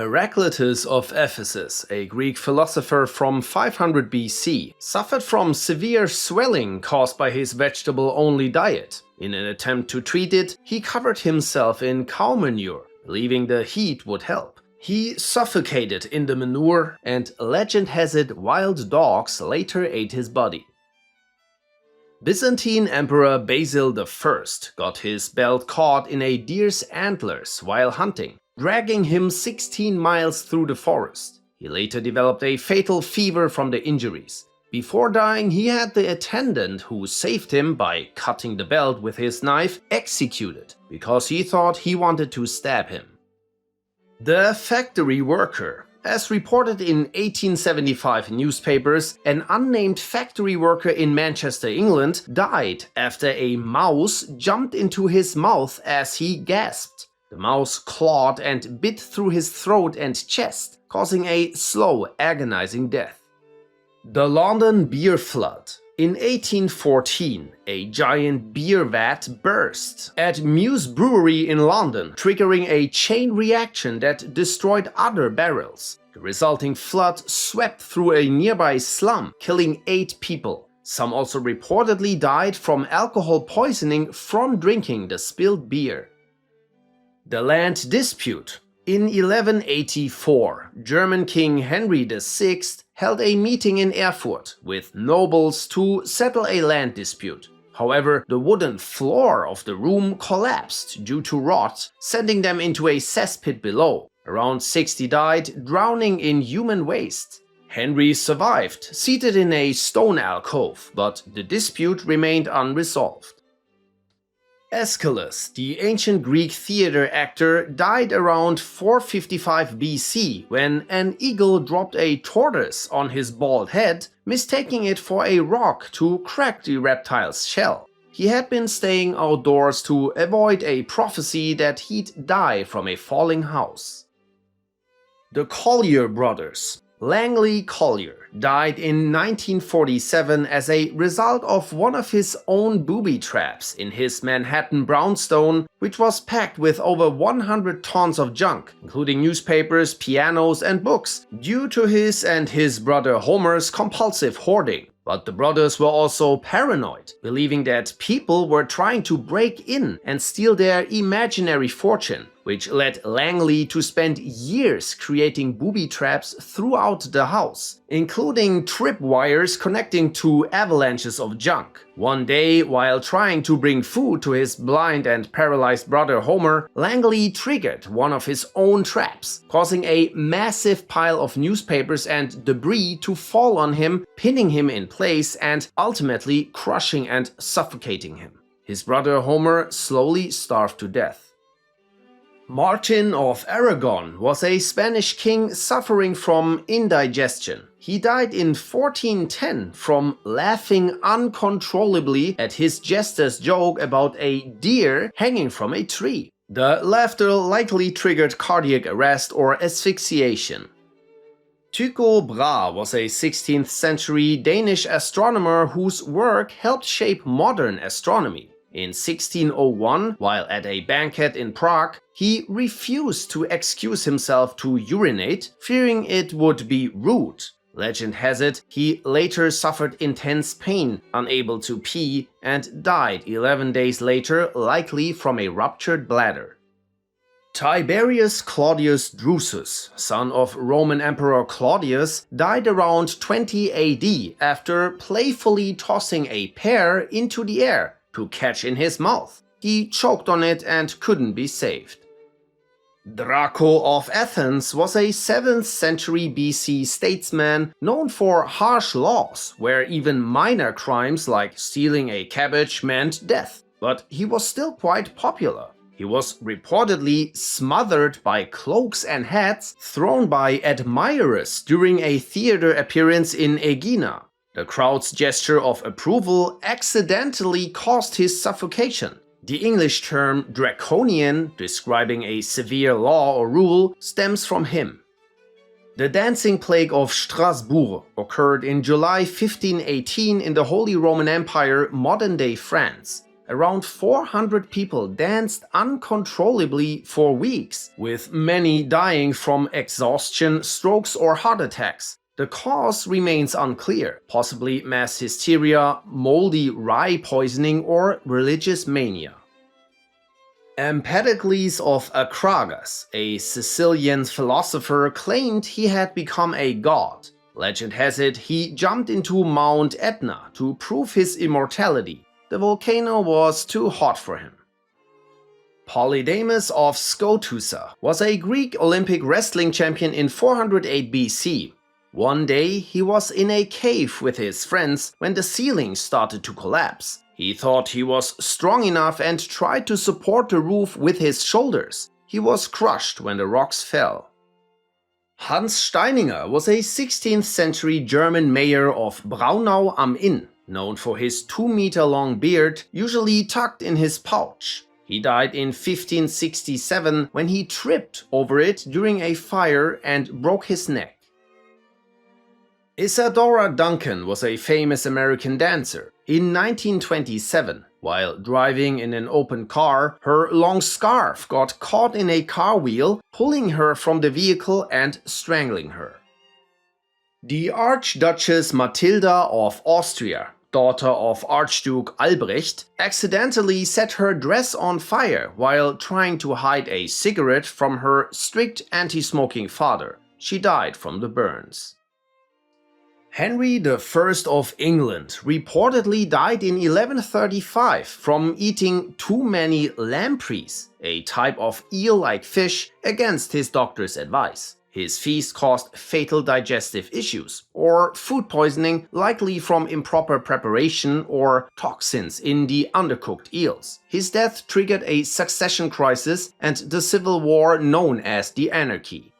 Heraclitus of Ephesus, a Greek philosopher from 500 BC, suffered from severe swelling caused by his vegetable-only diet. In an attempt to treat it, he covered himself in cow manure, believing the heat would help. He suffocated in the manure, and legend has it wild dogs later ate his body. Byzantine Emperor Basil I got his belt caught in a deer's antlers while hunting, dragging him 16 miles through the forest. He later developed a fatal fever from the injuries. Before dying, he had the attendant who saved him by cutting the belt with his knife executed, because he thought he wanted to stab him. The factory worker. As reported in 1875 newspapers, an unnamed factory worker in Manchester, England, died after a mouse jumped into his mouth as he gasped. The mouse clawed and bit through his throat and chest, causing a slow, agonizing death. The London beer flood. In 1814, a giant beer vat burst at Muse Brewery in London, triggering a chain reaction that destroyed other barrels. The resulting flood swept through a nearby slum, killing 8 people. Some also reportedly died from alcohol poisoning from drinking the spilled beer. The land dispute. In 1184, German King Henry VI held a meeting in Erfurt with nobles to settle a land dispute. However, the wooden floor of the room collapsed due to rot, sending them into a cesspit below. Around 60 died, drowning in human waste. Henry survived, seated in a stone alcove, but the dispute remained unresolved. Aeschylus, the ancient Greek theater actor, died around 455 BC when an eagle dropped a tortoise on his bald head, mistaking it for a rock to crack the reptile's shell. He had been staying outdoors to avoid a prophecy that he'd die from a falling house. The Collier brothers. Langley Collier died in 1947 as a result of one of his own booby traps in his Manhattan brownstone, which was packed with over 100 tons of junk, including newspapers, pianos, and books, due to his and his brother Homer's compulsive hoarding. But the brothers were also paranoid, believing that people were trying to break in and steal their imaginary fortune, which led Langley to spend years creating booby traps throughout the house, including tripwires connecting to avalanches of junk. One day, while trying to bring food to his blind and paralyzed brother Homer, Langley triggered one of his own traps, causing a massive pile of newspapers and debris to fall on him, pinning him in place and ultimately crushing and suffocating him. His brother Homer slowly starved to death. Martin of Aragon was a Spanish king suffering from indigestion. He died in 1410 from laughing uncontrollably at his jester's joke about a deer hanging from a tree. The laughter likely triggered cardiac arrest or asphyxiation. Tycho Brahe was a 16th century Danish astronomer whose work helped shape modern astronomy. In 1601, while at a banquet in Prague, he refused to excuse himself to urinate, fearing it would be rude. Legend has it, he later suffered intense pain, unable to pee, and died 11 days later, likely from a ruptured bladder. Tiberius Claudius Drusus, son of Roman Emperor Claudius, died around 20 AD after playfully tossing a pear into the air to catch in his mouth. He choked on it and couldn't be saved. Draco of Athens was a 7th century BC statesman known for harsh laws, where even minor crimes like stealing a cabbage meant death. But he was still quite popular. He was reportedly smothered by cloaks and hats thrown by admirers during a theater appearance in Aegina. The crowd's gesture of approval accidentally caused his suffocation. The English term draconian, describing a severe law or rule, stems from him. The dancing plague of Strasbourg occurred in July 1518 in the Holy Roman Empire, modern-day France. around 400 people danced uncontrollably for weeks, with many dying from exhaustion, strokes, or heart attacks. The cause remains unclear, possibly mass hysteria, moldy rye poisoning, or religious mania. Empedocles of Acragas, a Sicilian philosopher, claimed he had become a god. Legend has it he jumped into Mount Etna to prove his immortality. The volcano was too hot for him. Polydamas of Skotusa was a Greek Olympic wrestling champion in 408 BC. One day he was in a cave with his friends when the ceiling started to collapse. He thought he was strong enough and tried to support the roof with his shoulders. He was crushed when the rocks fell. Hans Steininger was a 16th century German mayor of Braunau am Inn, known for his 2-meter-long beard, usually tucked in his pouch. He died in 1567 when he tripped over it during a fire and broke his neck. Isadora Duncan was a famous American dancer. In 1927, while driving in an open car, her long scarf got caught in a car wheel, pulling her from the vehicle and strangling her. The Archduchess Matilda of Austria, daughter of Archduke Albrecht, accidentally set her dress on fire while trying to hide a cigarette from her strict anti-smoking father. She died from the burns. Henry I of England reportedly died in 1135 from eating too many lampreys, a type of eel-like fish, against his doctor's advice. His feast caused fatal digestive issues, or food poisoning likely from improper preparation or toxins in the undercooked eels. His death triggered a succession crisis and the civil war known as the Anarchy.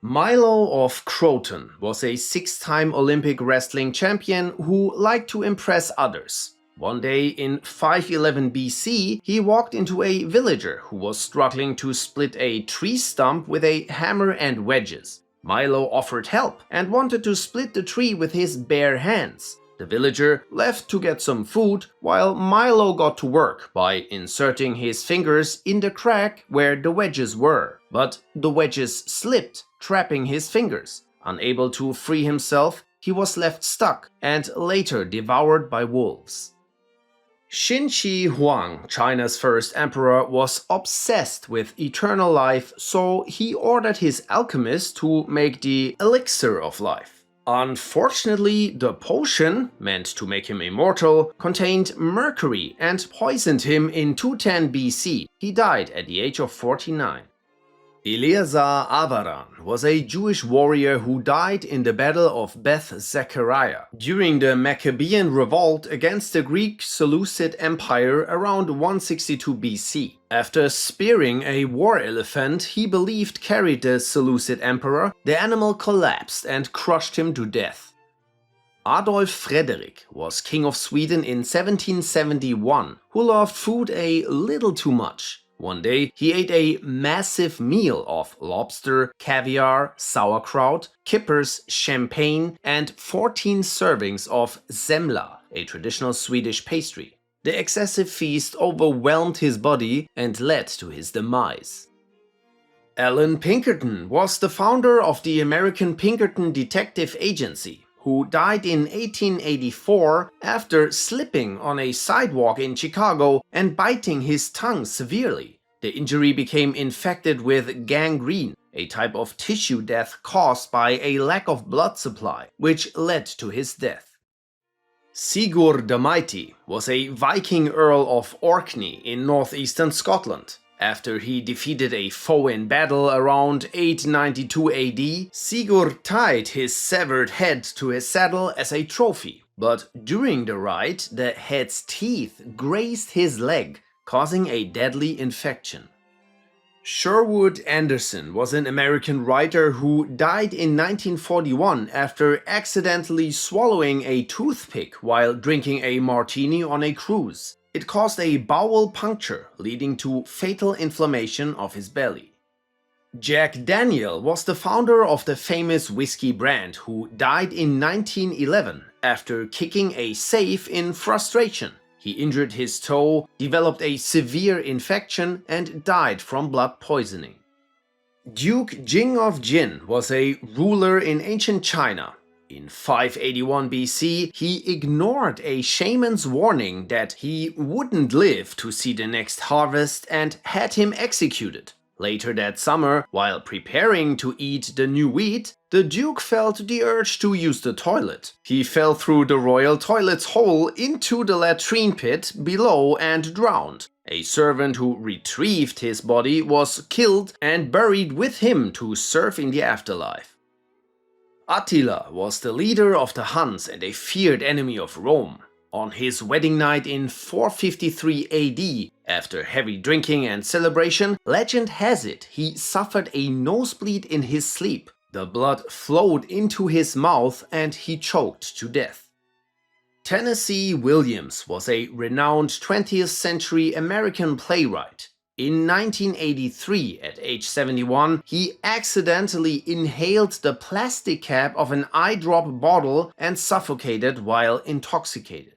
Milo of Croton was a 6-time Olympic wrestling champion who liked to impress others. One day in 511 BC, he walked into a villager who was struggling to split a tree stump with a hammer and wedges. Milo offered help and wanted to split the tree with his bare hands. The villager left to get some food, while Milo got to work by inserting his fingers in the crack where the wedges were. But the wedges slipped, trapping his fingers. Unable to free himself, he was left stuck and later devoured by wolves. Qin Shi Huang, China's first emperor, was obsessed with eternal life, so he ordered his alchemist to make the elixir of life. Unfortunately, the potion, meant to make him immortal, contained mercury and poisoned him in 210 BC. He died at the age of 49. Eleazar Avaran was a Jewish warrior who died in the Battle of Beth Zechariah during the Maccabean revolt against the Greek Seleucid Empire around 162 BC. After spearing a war elephant he believed carried the Seleucid emperor, the animal collapsed and crushed him to death. Adolf Frederick was king of Sweden in 1771, who loved food a little too much. One day, he ate a massive meal of lobster, caviar, sauerkraut, kippers, champagne, and 14 servings of semla, a traditional Swedish pastry. The excessive feast overwhelmed his body and led to his demise. Alan Pinkerton was the founder of the American Pinkerton Detective Agency, who died in 1884 after slipping on a sidewalk in Chicago and biting his tongue severely. The injury became infected with gangrene, a type of tissue death caused by a lack of blood supply, which led to his death. Sigurd the Mighty was a Viking Earl of Orkney in northeastern Scotland. After he defeated a foe in battle around 892 AD, Sigurd tied his severed head to his saddle as a trophy. But during the ride, the head's teeth grazed his leg, causing a deadly infection. Sherwood Anderson was an American writer who died in 1941 after accidentally swallowing a toothpick while drinking a martini on a cruise. It caused a bowel puncture, leading to fatal inflammation of his belly. Jack Daniel was the founder of the famous whiskey brand who died in 1911 after kicking a safe in frustration. He injured his toe, developed a severe infection, and died from blood poisoning. Duke Jing of Jin was a ruler in ancient China. In 581 BC, he ignored a shaman's warning that he wouldn't live to see the next harvest and had him executed. Later that summer, while preparing to eat the new wheat, the Duke felt the urge to use the toilet. He fell through the royal toilet's hole into the latrine pit below and drowned. A servant who retrieved his body was killed and buried with him to serve in the afterlife. Attila was the leader of the Huns and a feared enemy of Rome. On his wedding night in 453 AD, after heavy drinking and celebration, legend has it he suffered a nosebleed in his sleep. The blood flowed into his mouth and he choked to death. Tennessee Williams was a renowned 20th century American playwright. In 1983, at age 71, he accidentally inhaled the plastic cap of an eye drop bottle and suffocated while intoxicated.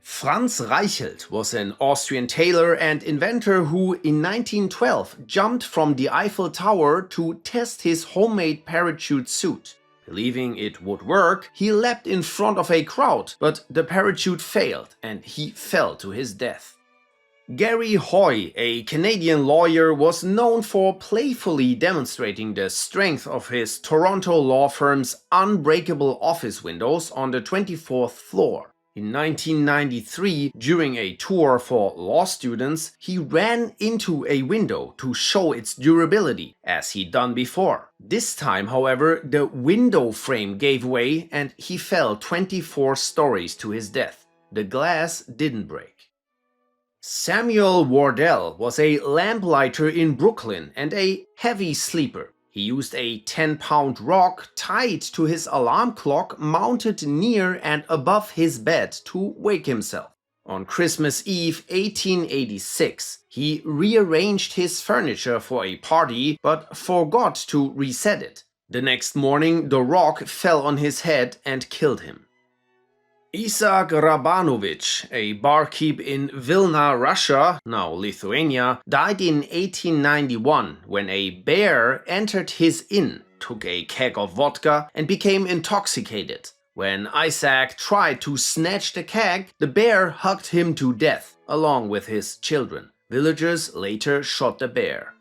Franz Reichelt was an Austrian tailor and inventor who in 1912 jumped from the Eiffel Tower to test his homemade parachute suit. Believing it would work, he leapt in front of a crowd, but the parachute failed and he fell to his death. Gary Hoy, a Canadian lawyer, was known for playfully demonstrating the strength of his Toronto law firm's unbreakable office windows on the 24th floor. In 1993, during a tour for law students, he ran into a window to show its durability, as he'd done before. This time, however, the window frame gave way and he fell 24 stories to his death. The glass didn't break. Samuel Wardell was a lamplighter in Brooklyn and a heavy sleeper. He used a 10-pound rock tied to his alarm clock mounted near and above his bed to wake himself. On Christmas Eve 1886, he rearranged his furniture for a party but forgot to reset it. The next morning, the rock fell on his head and killed him. Isaac Rabanovich, a barkeep in Vilna, Russia, now Lithuania, died in 1891 when a bear entered his inn, took a keg of vodka and became intoxicated. When Isaac tried to snatch the keg, the bear hugged him to death, along with his children. Villagers later shot the bear.